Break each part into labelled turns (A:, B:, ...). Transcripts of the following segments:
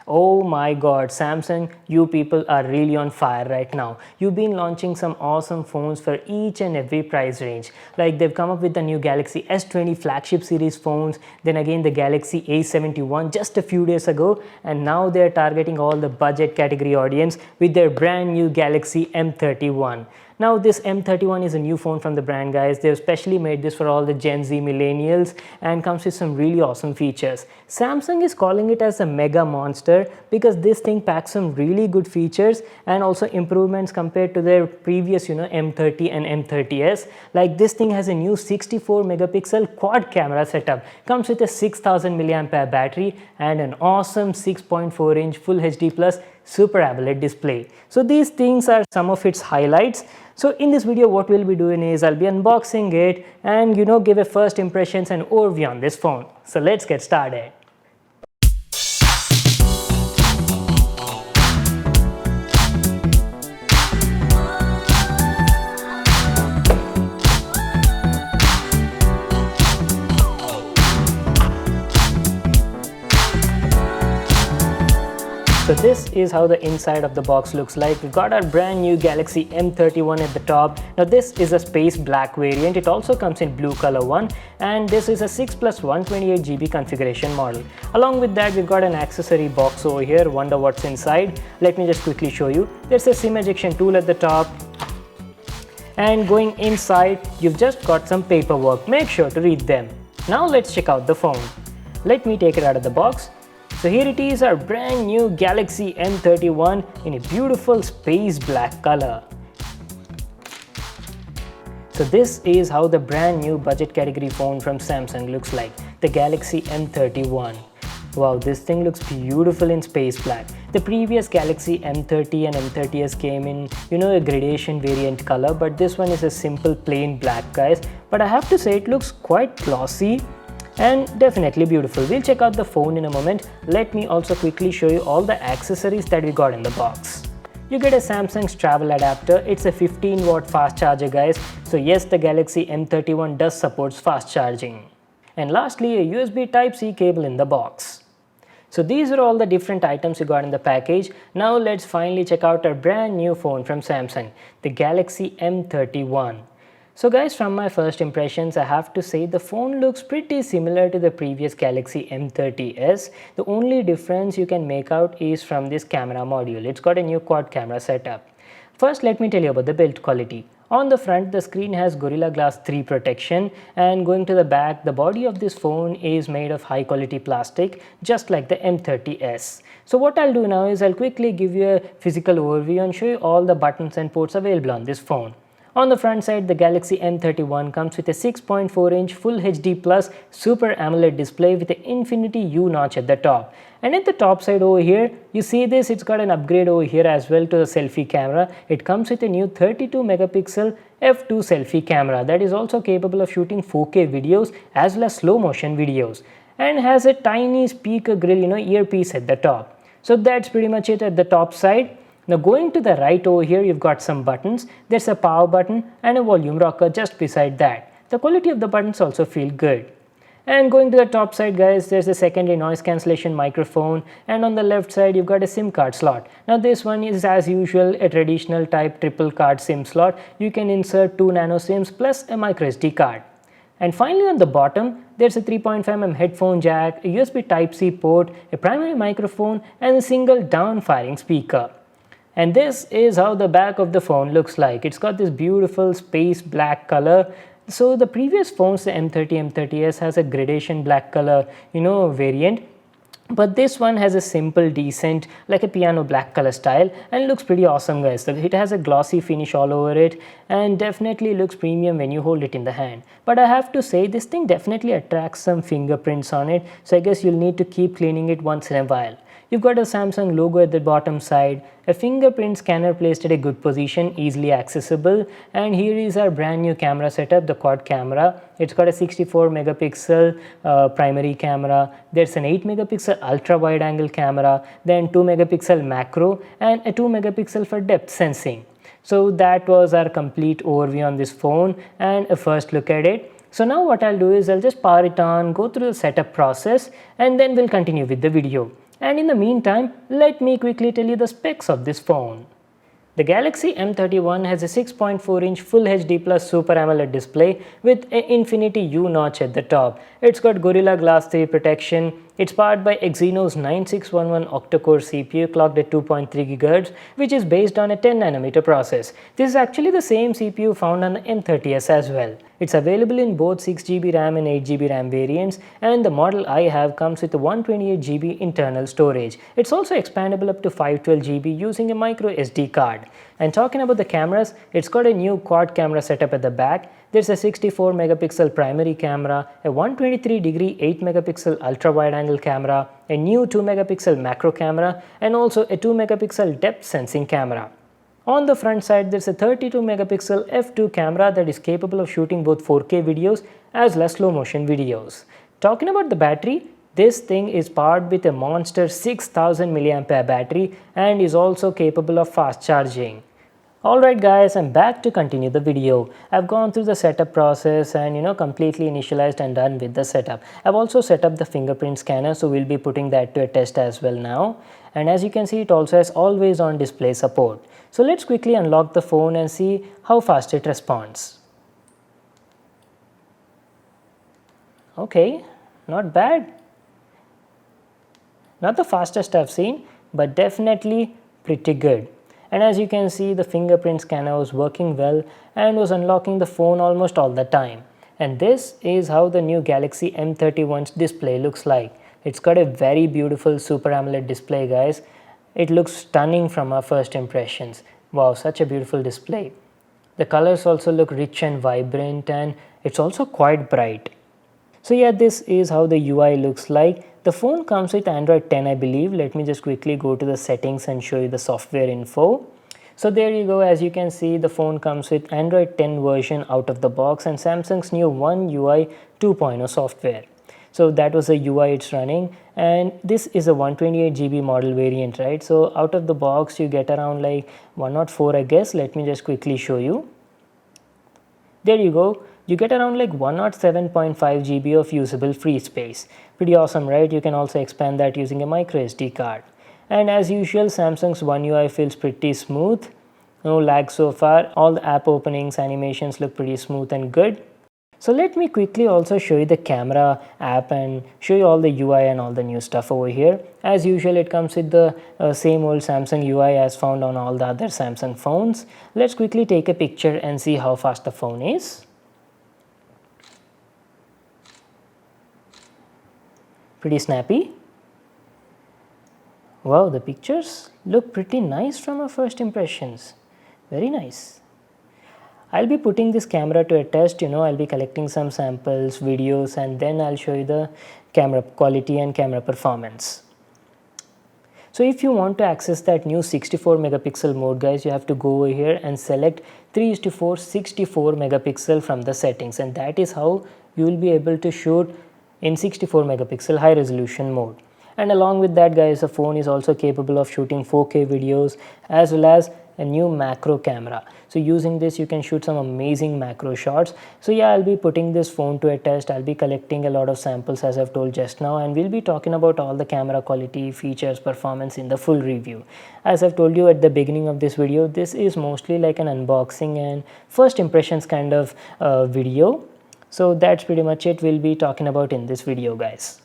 A: Oh my god, Samsung, you people are really on fire right now. You've been launching some awesome phones for each and every price range. Like they've come up with the new Galaxy S20 flagship series phones, then again the Galaxy A71 just a few days ago, and now they're targeting all the budget category audience with their brand new Galaxy M31. Now this M31 is a new phone from the brand, guys. They've specially made this for all the Gen Z millennials and comes with some really awesome features. Samsung is calling it as a mega monster because this thing packs some really good features and also improvements compared to their previous M30 and M30s. Like this thing has a new 64 megapixel quad camera setup, comes with a 6000 milliampere battery and an awesome 6.4 inch Full HD Plus Super AMOLED display. So these things are some of its highlights. So in this video what we'll be doing is I'll be unboxing it and give a first impressions and overview on this phone. So let's get started. So this is how the inside of the box looks like. We've got our brand new Galaxy M31 at the top. Now this is a space black variant. It also comes in blue color one, and this is a 6 plus 128GB configuration model. Along with that, we've got an accessory box over here. Wonder what's inside. Let me just quickly show you. There's a SIM ejection tool at the top. And going inside, you've just got some paperwork. Make sure to read them. Now let's check out the phone. Let me take it out of the box. So here it is, our brand new Galaxy M31 in a beautiful space black color. So this is how the brand new budget category phone from Samsung looks like, the Galaxy M31. Wow, this thing looks beautiful in space black. The previous Galaxy M30 and M30s came in, a gradation variant color, but this one is a simple plain black, guys. But I have to say it looks quite glossy and definitely beautiful. We'll check out the phone in a moment. Let me also quickly show you all the accessories that we got in the box. You get a Samsung's travel adapter. It's a 15-watt fast charger, guys. So yes, the Galaxy M31 does support fast charging. And lastly, a USB Type-C cable in the box. So these are all the different items you got in the package. Now let's finally check out our brand new phone from Samsung, the Galaxy M31. So guys, from my first impressions, I have to say the phone looks pretty similar to the previous Galaxy M30s. The only difference you can make out is from this camera module. It's got a new quad camera setup. First, let me tell you about the build quality. On the front, the screen has Gorilla Glass 3 protection, and going to the back, the body of this phone is made of high quality plastic, just like the M30s. So what I'll do now is I'll quickly give you a physical overview and show you all the buttons and ports available on this phone. On the front side, the Galaxy M31 comes with a 6.4 inch Full HD Plus Super AMOLED display with an Infinity U notch at the top. And at the top side over here, you see this, it's got an upgrade over here as well to the selfie camera. It comes with a new 32 megapixel f2 selfie camera that is also capable of shooting 4K videos as well as slow motion videos, and has a tiny speaker grill, earpiece at the top. So that's pretty much it at the top side. Now going to the right over here, you've got some buttons. There's a power button and a volume rocker just beside that. The quality of the buttons also feel good. And going to the top side, guys, there's a secondary noise cancellation microphone, and on the left side you've got a SIM card slot. Now this one is as usual a traditional type triple card SIM slot. You can insert 2 nano SIMs plus a microSD card. And finally on the bottom, there's a 3.5mm headphone jack, a USB Type-C port, a primary microphone and a single down-firing speaker. And this is how the back of the phone looks like. It's got this beautiful space black color. So the previous phones, the M30, M30s, has a gradation black color, variant. But this one has a simple, decent, like a piano black color style, and looks pretty awesome, guys. So it has a glossy finish all over it and definitely looks premium when you hold it in the hand. But I have to say, this thing definitely attracts some fingerprints on it. So I guess you'll need to keep cleaning it once in a while. You've got a Samsung logo at the bottom side, a fingerprint scanner placed at a good position, easily accessible, and here is our brand new camera setup, the quad camera. It's got a 64 megapixel primary camera, there's an 8 megapixel ultra wide angle camera, then 2 megapixel macro and a 2 megapixel for depth sensing. So that was our complete overview on this phone and a first look at it. So now what I'll do is I'll just power it on, go through the setup process, and then we'll continue with the video. And in the meantime, let me quickly tell you the specs of this phone. The Galaxy M31 has a 6.4-inch Full HD Plus Super AMOLED display with an Infinity U notch at the top. It's got Gorilla Glass 3 protection. It's powered by Exynos 9611 octa-core CPU clocked at 2.3 GHz, which is based on a 10nm process. This is actually the same CPU found on the M30s as well. It's available in both 6GB RAM and 8GB RAM variants, and the model I have comes with a 128GB internal storage. It's also expandable up to 512GB using a micro SD card. And talking about the cameras, it's got a new quad camera setup at the back. There's a 64 megapixel primary camera, a 123-degree 8 megapixel ultra wide angle camera, a new 2 megapixel macro camera, and also a 2 megapixel depth sensing camera. On the front side, there's a 32 megapixel f2 camera that is capable of shooting both 4K videos as well as slow motion videos. Talking about the battery, this thing is powered with a monster 6000 mAh battery and is also capable of fast charging. Alright guys, I'm back to continue the video. I've gone through the setup process and completely initialized and done with the setup. I've also set up the fingerprint scanner, so we'll be putting that to a test as well now. And as you can see, it also has always on display support. So let's quickly unlock the phone and see how fast it responds. Okay, not bad. Not the fastest I've seen, but definitely pretty good. And as you can see, the fingerprint scanner was working well and was unlocking the phone almost all the time. And this is how the new Galaxy M31's display looks like. It's got a very beautiful Super AMOLED display, guys. It looks stunning from our first impressions. Wow, such a beautiful display. The colors also look rich and vibrant, and it's also quite bright. So yeah, this is how the UI looks like. The phone comes with Android 10, I believe. Let me just quickly go to the settings and show you the software info. So there you go. As you can see, the phone comes with Android 10 version out of the box and Samsung's new One UI 2.0 software. So that was the UI it's running, and this is a 128GB model variant, right? So out of the box you get around like 104, I guess. Let me just quickly show you. There you go. You get around like 107.5 GB of usable free space. Pretty awesome, right? You can also expand that using a micro SD card. And as usual, Samsung's One UI feels pretty smooth. No lag so far. All the app openings, animations look pretty smooth and good. So let me quickly also show you the camera app and show you all the UI and all the new stuff over here. As usual, it comes with the same old Samsung UI as found on all the other Samsung phones. Let's quickly take a picture and see how fast the phone is. Pretty snappy. Wow, the pictures look pretty nice from our first impressions. Very nice. I'll be putting this camera to a test, I'll be collecting some samples, videos, and then I'll show you the camera quality and camera performance. So if you want to access that new 64 megapixel mode, guys, you have to go over here and select 3:4 64 megapixel from the settings, and that is how you will be able to shoot in 64 megapixel high resolution mode. And along with that, guys, the phone is also capable of shooting 4K videos as well as a new macro camera. So using this you can shoot some amazing macro shots. So yeah, I'll be putting this phone to a test. I'll be collecting a lot of samples as I've told just now, and we'll be talking about all the camera quality, features, performance in the full review. As I've told you at the beginning of this video, this is mostly like an unboxing and first impressions kind of video. So that's pretty much it we'll be talking about in this video, guys.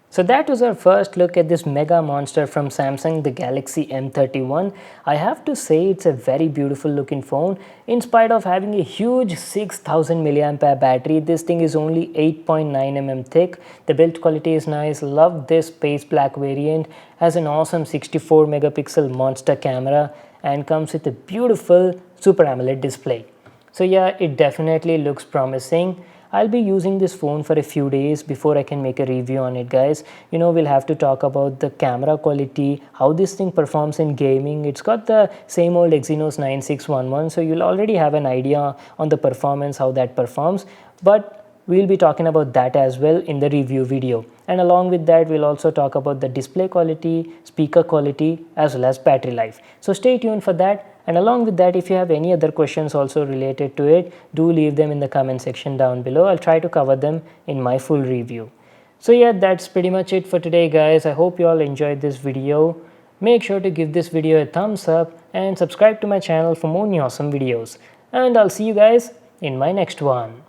A: So that was our first look at this mega monster from Samsung, the Galaxy M31. I have to say it's a very beautiful looking phone. In spite of having a huge 6000 mAh battery, this thing is only 8.9 mm thick. The build quality is nice. Love this space black variant. Has an awesome 64 megapixel monster camera and comes with a beautiful Super AMOLED display. So yeah, it definitely looks promising. I'll be using this phone for a few days before I can make a review on it, guys. We'll have to talk about the camera quality, how this thing performs in gaming. It's got the same old Exynos 9611, so you'll already have an idea on the performance, how that performs. But we'll be talking about that as well in the review video. And along with that, we'll also talk about the display quality, speaker quality, as well as battery life. So stay tuned for that. And along with that, if you have any other questions also related to it, do leave them in the comment section down below. I'll try to cover them in my full review. So yeah, that's pretty much it for today, guys. I hope you all enjoyed this video. Make sure to give this video a thumbs up and subscribe to my channel for more awesome videos. And I'll see you guys in my next one.